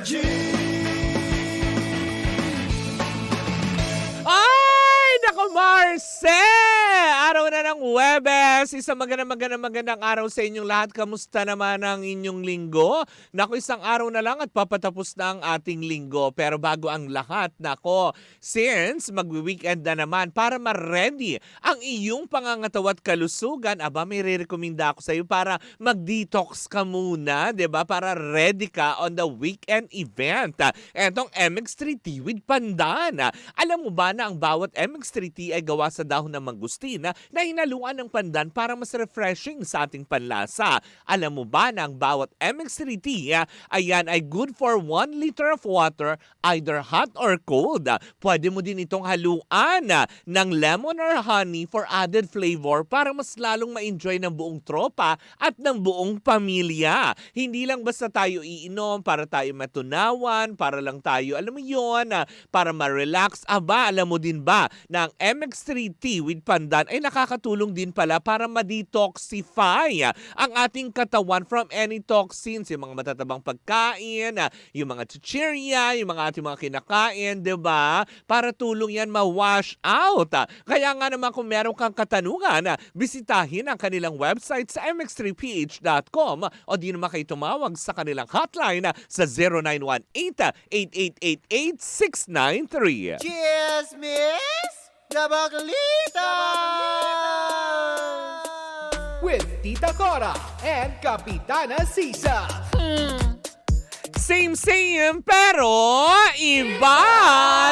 Ay, naku Marce! Araw na ng Huwebes. Isang magandang araw sa inyong lahat. Kamusta naman ang inyong linggo? Naku, isang araw na lang at papatapos na ang ating linggo. Pero bago ang lahat, nako, since magwi-weekend na naman para ma-ready ang iyong pangangatawa at kalusugan, may re-recommenda ako sa iyo para mag-detox ka muna, 'di ba? Para ready ka on the weekend event. Etong MX3 Tea with Pandan. Alam mo ba na ang bawat MX3 Tea ay gawa sa dahon ng mangustina na hinaluan ng pandan para mas refreshing sa ating panlasa. Alam mo ba na ang bawat MX3 Tea ay good for 1 liter of water, either hot or cold. Pwede mo din itong haluan ng lemon or honey for added flavor para mas lalong ma-enjoy ng buong tropa at ng buong pamilya. Hindi lang basta tayo iinom para tayo matunawan, para lang tayo, alam mo yon, para ma-relax. Alam mo din ba na ang MX3 Tea with Pandan ay nakakatulong din pala para ma-detoxify ang ating katawan from any toxins, yung mga matatabang pagkain, yung mga chichirya, yung mga ating mga kinakain, diba? Para tulong yan ma-wash out. Kaya nga naman kung meron kang katanungan, bisitahin ang kanilang website sa mx3ph.com o di naman kayo tumawag sa kanilang hotline sa 0918-8888-693. Cheers, miss! Dabagalitas! With Tita Cora and Kapitana Sisa. Same pero iba.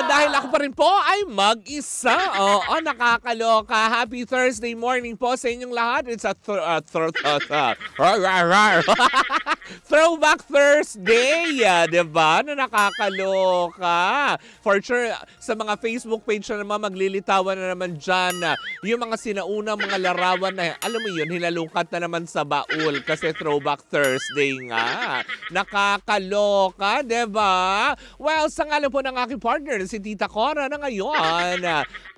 Dahil ako pa rin po ay mag-isa. Oo, nakakaloka. Happy Thursday morning po sa inyong lahat. It's a Throwback Thursday, diba? Na nakakaloka. For sure, sa mga Facebook page na naman, maglilitawan na naman dyan. Yung mga sinaunang mga larawan na, alam mo yun, hinalungkat na naman sa baul kasi Throwback Thursday nga. Nakakaloka, diba? Well, sa ngalan po ng aking partner, si Tita Cora na ngayon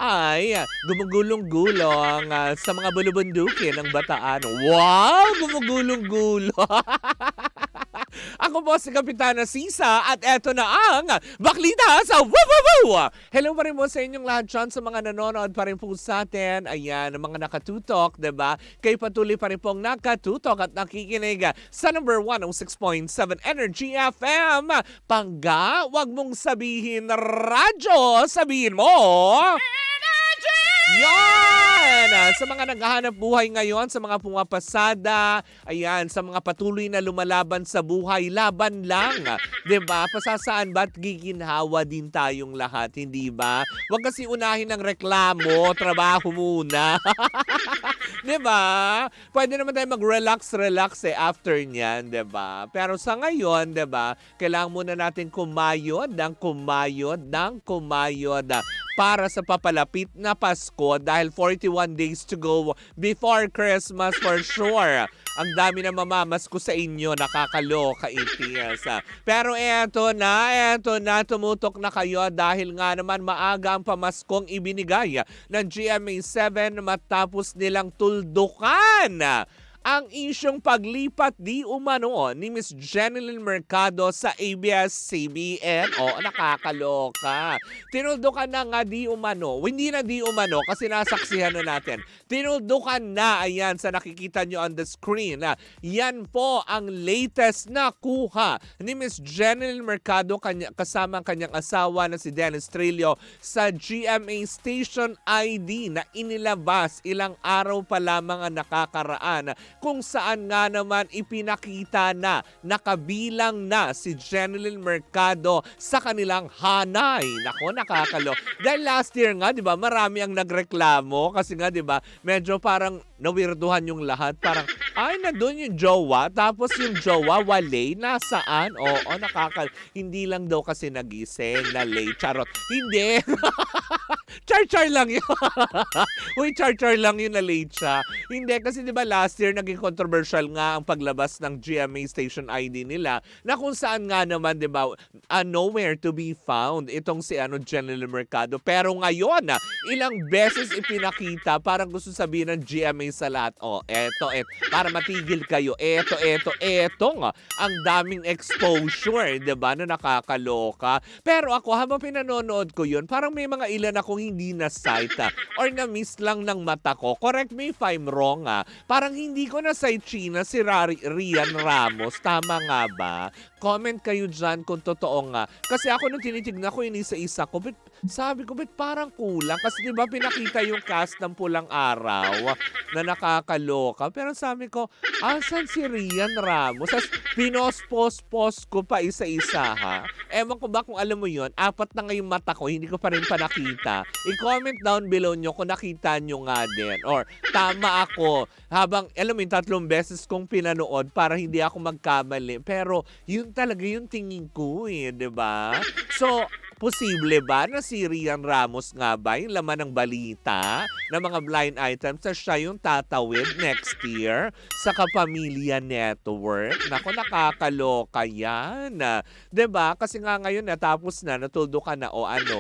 ay gumugulong-gulong sa mga bulubundukin ng Bataan. Wow! Gumugulong-gulong! Ako po si Kapitana Sisa at eto na ang Baklita sa Woo! Hello pa rin po sa inyong lahat dyan, sa mga nanonood pa rin po sa atin. Ayan, mga nakatutok, diba? Kayo patuloy pa rin pong nakatutok at nakikinig sa number 106.7 Energy FM. Pangga, wag mong sabihin radyo, sabihin mo yan! Sa mga naghahanap buhay ngayon, sa mga pumapasada, ayan, sa mga patuloy na lumalaban sa buhay, laban lang. Diba? Pasasaan ba't giginhawa din tayong lahat, hindi ba? Huwag kasi unahin ng reklamo, trabaho muna. Diba? Pwede naman tayo mag-relax after niyan, diba? Pero sa ngayon, diba, kailangan muna natin kumayod para sa papalapit na Pasko dahil 41 days to go before Christmas for sure. Ang dami na mamamasko sa inyo, nakakaloka itis. Pero eto na, tumutok na kayo dahil nga naman maaga ang pamaskong ibinigay ng GMA7 matapos nilang tuldukan ang isyong paglipat di umano ni Miss Jeneline Mercado sa ABS-CBN. Nakakaloka. Tinuldukan na nga di umano. Hindi na di umano kasi nasaksihan na natin. Tinuldukan na, ayan, sa nakikita nyo on the screen. Yan po ang latest na kuha ni Miss Jeneline Mercado kasama ang kanyang asawa na si Dennis Trillo sa GMA Station ID na inilabas ilang araw pa lamang ang nakakaraan, kung saan nga naman ipinakita na nakabilang na si Jeneline Mercado sa kanilang hanay. Nako, nakakalo. Dahil last year nga, di ba, marami ang nagreklamo kasi nga, di ba, medyo parang nawirduhan yung lahat. Parang, ay, nandun yung jowa, tapos yung jowa, wale, nasaan? Hindi lang daw kasi nagising na late. Charot. Hindi. Char-char lang yun. Uy, char-char lang yun na late siya. Hindi, kasi di ba last year naging controversial nga ang paglabas ng GMA station ID nila na kung saan nga naman, di ba, nowhere to be found itong si General Mercado. Pero ngayon, ilang beses ipinakita, parang gusto sabihin ng GMA sa lahat, eto, para matigil kayo, eto, nga, ang daming exposure, di ba, na nakakaloka. Pero ako, habang pinanonood ko yun, parang may mga ilan akong hindi na-sight or na-miss lang ng mata ko. Correct me if I'm wrong, parang hindi ko na-sight China si Rian Ramos. Tama nga ba? Comment kayo dyan kung totoo nga. Kasi ako nung tinitignan ko, inisa-isa ko, sabi ko, parang kulang? Kasi diba pinakita yung cast ng Pulang Araw na nakakaloka. Pero sabi ko, asan si Rian Ramos? As pinos-post ko pa isa-isa ha. Ewan ko ba kung alam mo yon, 4 na ngayong mata ko, hindi ko pa rin pa nakita. I-comment down below nyo kung nakita nyo nga din. Or tama ako. Habang, alam mo yung 3 beses kong pinanood para hindi ako magkamali. Pero yun talaga yung tingin ko diba? So, posible ba na si Rian Ramos nga ba yung laman ng balita ng mga blind items na siya yung tatawid next year sa Kapamilya Network? Naku, nakakaloka yan. Diba? Kasi nga ngayon natapos na, natuldo ka na o ano.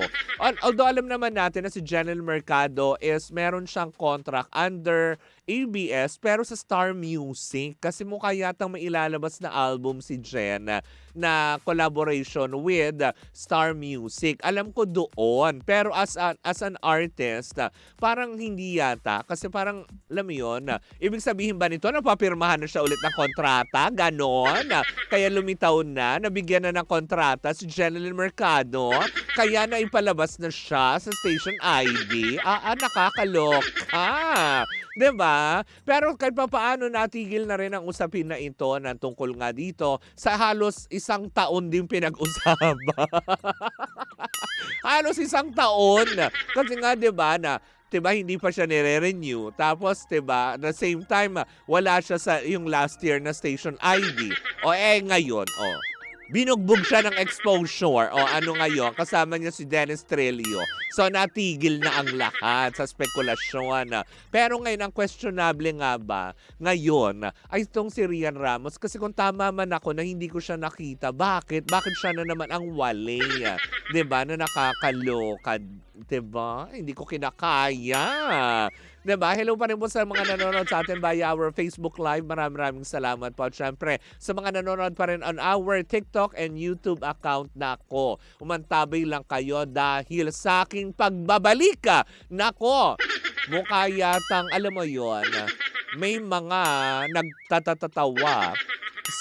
Although alam naman natin na si General Mercado is meron siyang contract under ABS pero sa Star Music kasi mukha yatang may ilalabas na album si Jen na collaboration with Star Music. Alam ko doon. Pero as an artist, parang hindi yata. Kasi parang, alam mo yun, ibig sabihin ba nito, napapirmahan na siya ulit ng kontrata? Ganon. Kaya lumitaw na, nabigyan na ng kontrata si General Mercado. Kaya na ipalabas na siya sa station ID. Nakakaloka. Diba? Pero kahit pa paano natigil na rin ang usapin na ito na tungkol nga dito sa halos 1 taon din pinag-usapan. Halos 1 taon. Kasi nga diba na hindi pa siya nire-renew. Tapos, at the same time, wala siya sa yung last year na station ID. Ngayon, binugbog siya ng exposure. Ngayon, kasama niya si Dennis Trillo. So, natigil na ang lahat sa spekulasyon. Pero ngayon, ang questionable nga ba, ngayon, ay itong si Rian Ramos. Kasi kung tama man ako na hindi ko siya nakita, bakit? Bakit siya na naman ang wali? Diba? Na nakakaloka. Diba? Hindi ko kinakaya. Diba? Hello pa rin po sa mga nanonood sa atin via our Facebook Live. Maraming salamat po. At syempre, sa mga nanonood pa rin on our TikTok and YouTube account nako. Umantabay lang kayo dahil sa aking pagbabalik. Nako, mukha yatang, alam mo yon, may mga nagtatatawa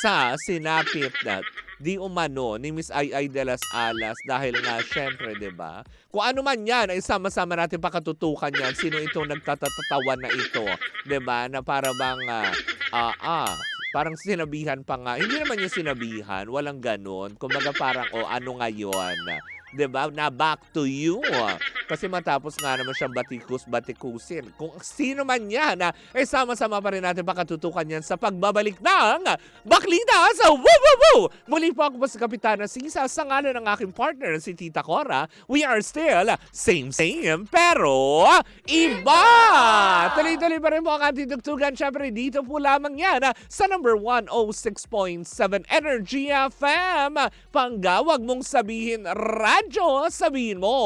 sa sinapit na di umano ni Miss Ay de las Alas dahil nga syempre, 'di ba? Kung ano man 'yan ay sama-sama natin pakatutukan 'yan. Sino itong nagtatawa na ito, 'di ba? Na para bang parang sinabihan pa nga. Hindi naman yung sinabihan, walang ganon. Kumbaga parang ano ngayon? 'Di ba? Na back to you. Kasi matapos nga naman siyang batikusin. Kung sino man yan, sama-sama pa rin natin pakatutukan yan sa pagbabalik ng Baklita sa Woo Woo Woo! Muli po ako po sa Kapitana Sisa sa ngalan ng aking partner si Tita Cora. We are still same pero iba! Tuloy-tuloy pa rin po ang ating tugtugan. Siyempre dito po lamang yan sa number 106.7 Energy FM. Panggawag mong sabihin radyo, sabihin mo